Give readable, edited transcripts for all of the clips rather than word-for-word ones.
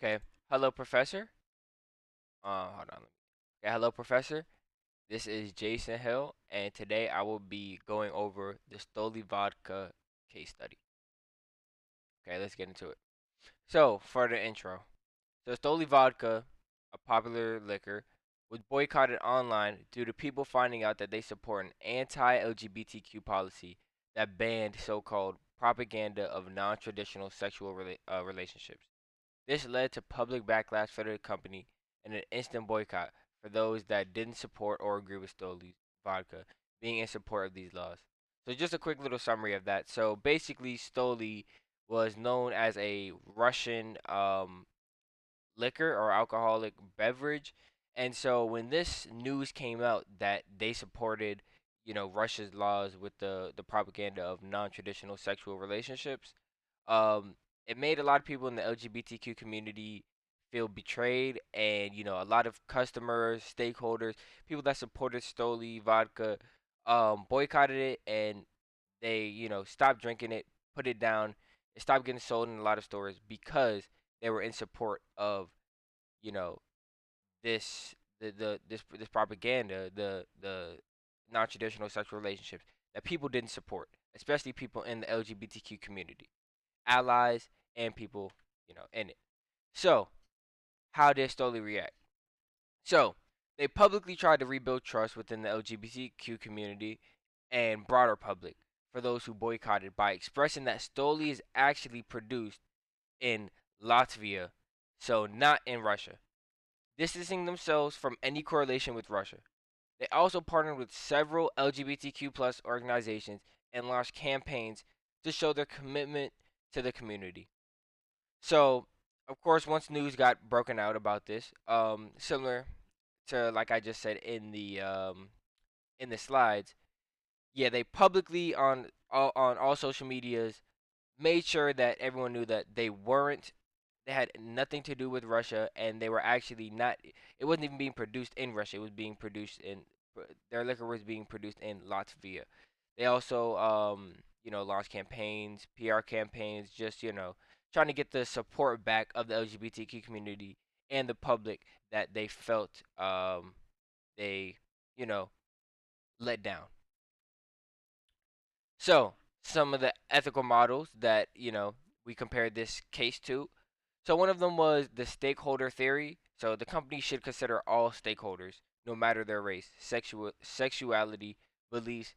Okay. Hello, Professor. Hold on. Okay. Hello, Professor. This is Jason Hill, and today I will be going over the Stoli Vodka case study. Okay, let's get into it. So, for the intro, so Stoli Vodka, a popular liquor, was boycotted online due to people finding out that they support an anti-LGBTQ policy that banned so-called propaganda of non-traditional sexual relationships. This led to public backlash for the company and an instant boycott for those that didn't support or agree with Stoli Vodka being in support of these laws. So just a quick little summary of that. So basically, Stoli was known as a Russian liquor or alcoholic beverage, and so when this news came out that they supported, Russia's laws with the propaganda of non-traditional sexual relationships, um, it made a lot of people in the LGBTQ community feel betrayed, and a lot of customers, stakeholders, people that supported Stoli vodka, boycotted it, and they stopped drinking it, put it down, it stopped getting sold in a lot of stores because they were in support of you know this this propaganda, the non-traditional sexual relationships that people didn't support, especially people in the LGBTQ community, allies, and people, in it. So, how did Stoli react? So, they publicly tried to rebuild trust within the LGBTQ community and broader public for those who boycotted by expressing that Stoli is actually produced in Latvia, so not in Russia, distancing themselves from any correlation with Russia. They also partnered with several LGBTQ plus organizations and launched campaigns to show their commitment to the community. So, of course, once news got broken out about this, similar to like I just said in the slides, yeah, they publicly on all social medias made sure that everyone knew that they had nothing to do with Russia, and they were actually not, it wasn't even being produced in Russia. It was being produced in, their liquor was being produced in Latvia. They also launched campaigns, PR campaigns, just trying to get the support back of the LGBTQ community and the public that they felt they you know let down. So, some of the ethical models that, we compared this case to. So, one of them was the stakeholder theory. So, the company should consider all stakeholders, no matter their race, sexuality, beliefs,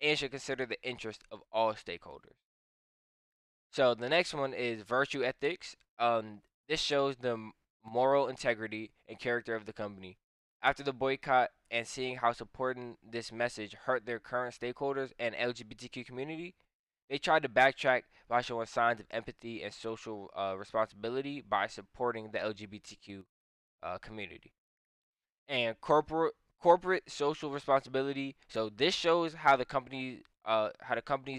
and should consider the interest of all stakeholders. So, the next one is virtue ethics. This shows the moral integrity and character of the company. After the boycott and seeing how supporting this message hurt their current stakeholders and LGBTQ community, they tried to backtrack by showing signs of empathy and social responsibility by supporting the LGBTQ community. And corporate social responsibility. So this shows how the company's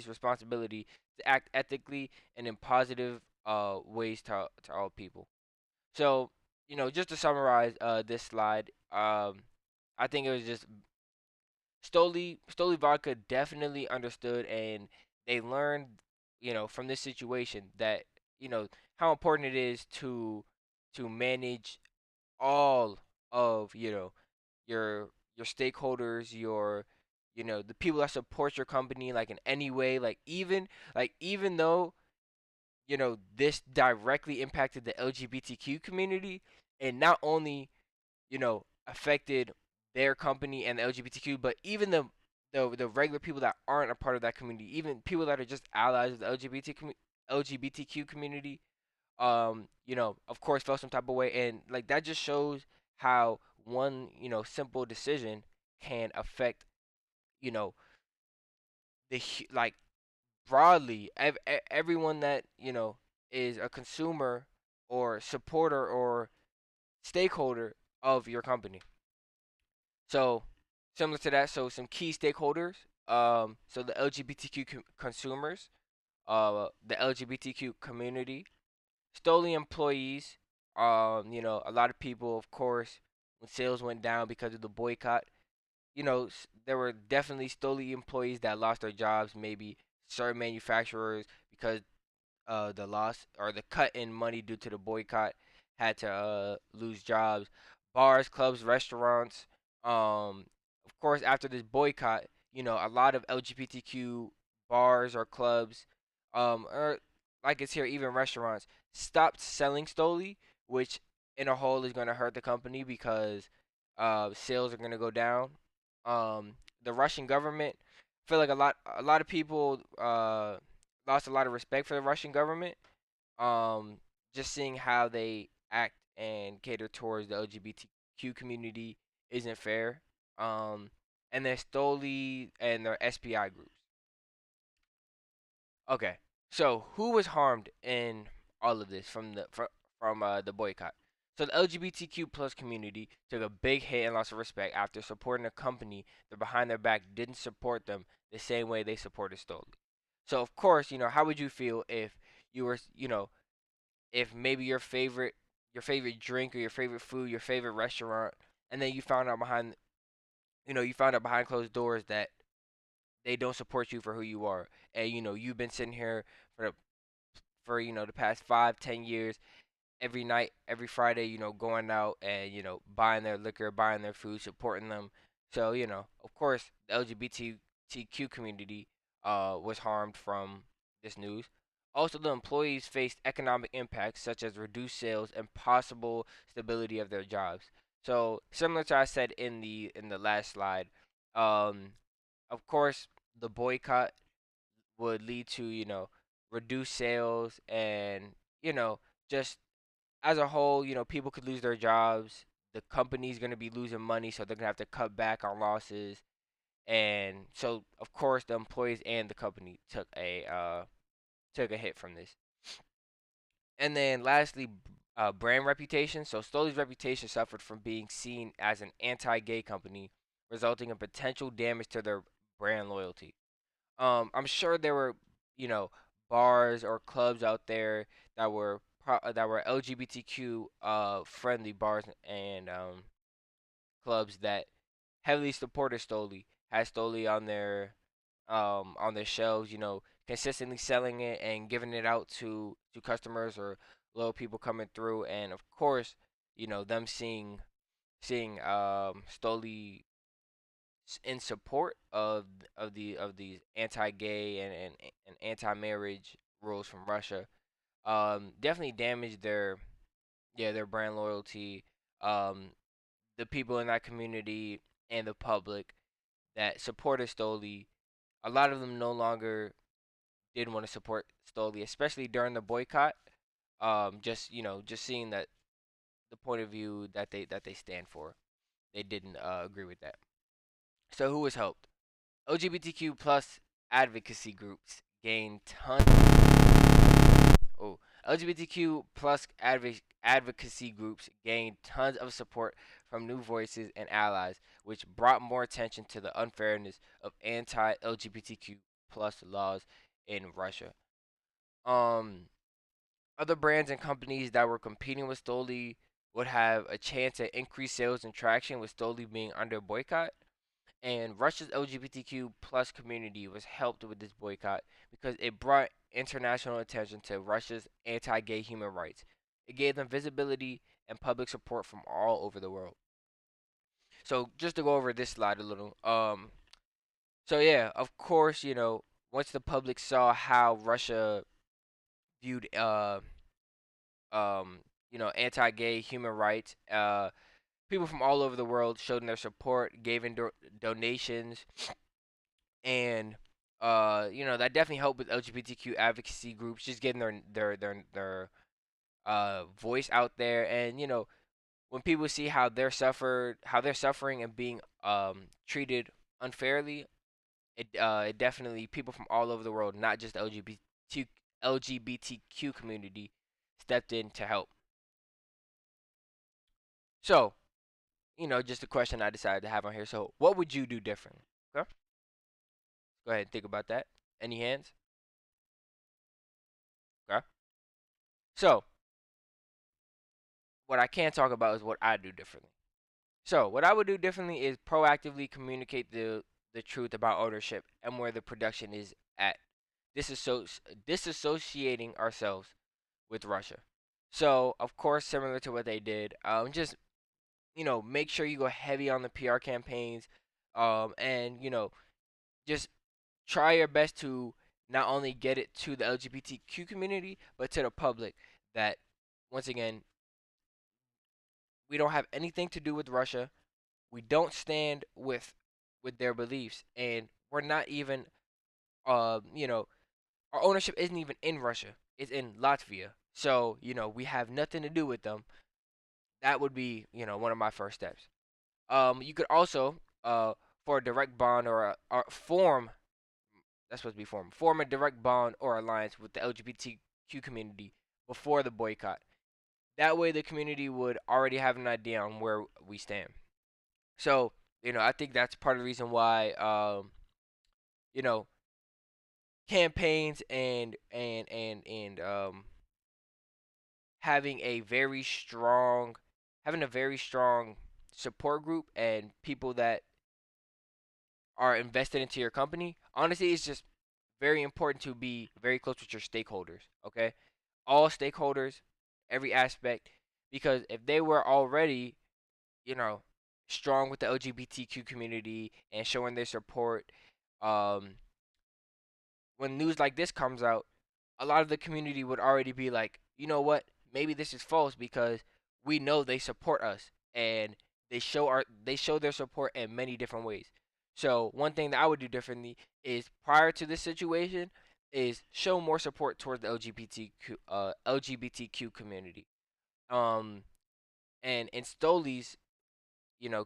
responsibility to act ethically and in positive ways to all people. So, just to summarize this slide, I think it was just Stoli Vodka definitely understood, and they learned, from this situation that, how important it is to manage all of, your stakeholders, the people that support your company, like in any way, even though, this directly impacted the LGBTQ community, and not only, affected their company and the LGBTQ, but even the regular people that aren't a part of that community, even people that are just allies of the LGBTQ community, of course, felt some type of way, and like that just shows how one, simple decision can affect, you know, like broadly everyone that is a consumer or supporter or stakeholder of your company. So similar to that, so some key stakeholders, so the LGBTQ consumers, the LGBTQ community, Stoli employees, a lot of people, of course, when sales went down because of the boycott, there were definitely Stoli employees that lost their jobs, maybe certain manufacturers because the loss or the cut in money due to the boycott. had to lose jobs. Bars, clubs, restaurants. Of course, after this boycott, a lot of LGBTQ bars or clubs, or like it's here, even restaurants, stopped selling Stoli, which in a whole is going to hurt the company because sales are going to go down. The Russian government, I feel like a lot of people lost a lot of respect for the Russian government. um just seeing how they act and cater towards the LGBTQ community isn't fair. And then Stoli and their SPI groups. Okay, so who was harmed in all of this from the boycott? So the LGBTQ plus community took a big hit and loss of respect after supporting a company that behind their back didn't support them the same way they supported Stoli. So of course, how would you feel if you were, if maybe your favorite drink or your favorite food, your favorite restaurant, and then you found out behind closed doors that they don't support you for who you are, and you've been sitting here for the past 5, 10 years, every night, every Friday, going out and buying their liquor, buying their food, supporting them. So of course, the LGBTQ community was harmed from this news. Also, the employees faced economic impacts such as reduced sales and possible stability of their jobs. So similar to I said in the last slide, um, of course, the boycott would lead to reduced sales and just as a whole, people could lose their jobs. The company's going to be losing money, so they're going to have to cut back on losses. And so, of course, the employees and the company took a hit from this. And then, lastly, brand reputation. So, Stoli's reputation suffered from being seen as an anti-gay company, resulting in potential damage to their brand loyalty. I'm sure there were, you know, bars or clubs out there that were LGBTQ friendly bars and clubs that heavily supported Stoli, had Stoli on their shelves, consistently selling it and giving it out to customers or loyal people coming through, and of course, them seeing Stoli in support of these anti-gay and anti-marriage rules from Russia, definitely damaged their brand loyalty. Um, the people in that community and the public that supported Stoli, a lot of them no longer did want to support Stoli, especially during the boycott. Just seeing that the point of view that they stand for, they didn't agree with that. So who was helped? LGBTQ plus advocacy groups gained tons. Oh, LGBTQ plus advocacy groups gained tons of support from new voices and allies, which brought more attention to the unfairness of anti-LGBTQ plus laws in Russia. Um, Other brands and companies that were competing with Stoli would have a chance at increased sales and traction with Stoli being under boycott. And Russia's LGBTQ plus community was helped with this boycott because it brought international attention to Russia's anti-gay human rights. It gave them visibility and public support from all over the world. So just to go over this slide a little, so yeah, of course, once the public saw how Russia viewed, anti-gay human rights, people from all over the world showed their support, gave in donations, and that definitely helped with LGBTQ advocacy groups just getting their voice out there. And when people see how they're suffering and being treated unfairly, it definitely, people from all over the world, not just LGBTQ community, stepped in to help. So just a question I decided to have on here. So what would you do differently? Okay, go ahead and think about that. Any hands? Okay. So what I can't talk about is what I do differently. So, what I would do differently is proactively communicate the truth about ownership and where the production is at, disassociating ourselves with Russia. So of course, similar to what they did, just make sure you go heavy on the PR campaigns, and just try your best to not only get it to the LGBTQ community, but to the public that once again we don't have anything to do with Russia. We don't stand with their beliefs, and we're not even our ownership isn't even in Russia. It's in Latvia. So, we have nothing to do with them. That would be, one of my first steps. You could also, for a direct bond or form, that's supposed to be form a direct bond or alliance with the LGBTQ community before the boycott. That way, the community would already have an idea on where we stand. So, I think that's part of the reason why, you know, campaigns and having a very strong support group and people that are invested into your company. Honestly, it's just very important to be very close with your stakeholders. Okay, all stakeholders, every aspect, because if they were already, you know, strong with the LGBTQ community and showing their support, um, when news like this comes out, a lot of the community would already be like, you know what, maybe this is false because we know they support us and they show their support in many different ways. So one thing that I would do differently is prior to this situation is show more support towards the LGBTQ community. Um, and in Stoli's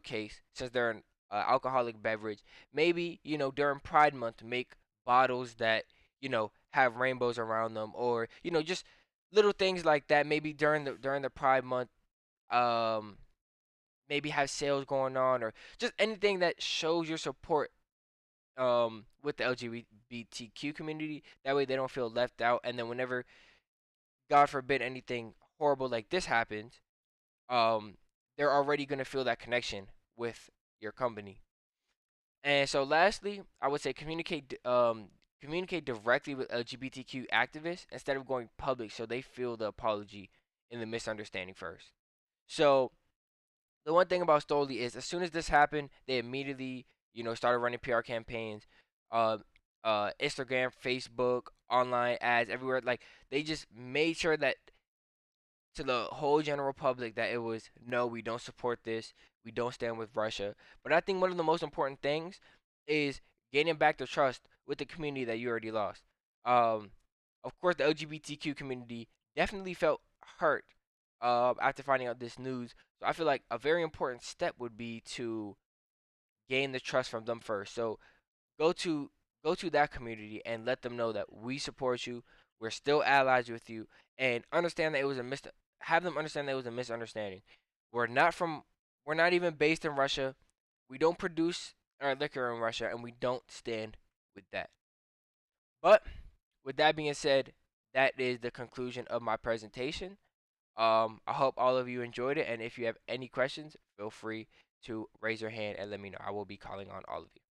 case, since they're an alcoholic beverage, maybe during Pride Month make bottles that have rainbows around them, or just little things like that. Maybe during the Pride Month, um, maybe have sales going on, or just anything that shows your support with the LGBTQ community. That way they don't feel left out, and then whenever God forbid anything horrible like this happens, um, they're already gonna feel that connection with your company. And so, lastly, I would say communicate directly with LGBTQ activists instead of going public, so they feel the apology and the misunderstanding first. So the one thing about Stoli is, as soon as this happened, they immediately started running PR campaigns, uh, Instagram, Facebook, online ads everywhere. Like they just made sure that to the whole general public that it was no, we don't support this, we don't stand with Russia. But I think one of the most important things is gaining back the trust with the community that you already lost. Um, of course, the LGBTQ community definitely felt hurt after finding out this news. So I feel like a very important step would be to gain the trust from them first. So go to go to that community and let them know that we support you. We're still allies with you, and understand that it was a have them understand that it was a misunderstanding. We're not from we're not even based in Russia. We don't produce our liquor in Russia, and we don't stand with that. But with that being said, that is the conclusion of my presentation. I hope all of you enjoyed it, and if you have any questions, feel free to raise your hand and let me know. I will be calling on all of you.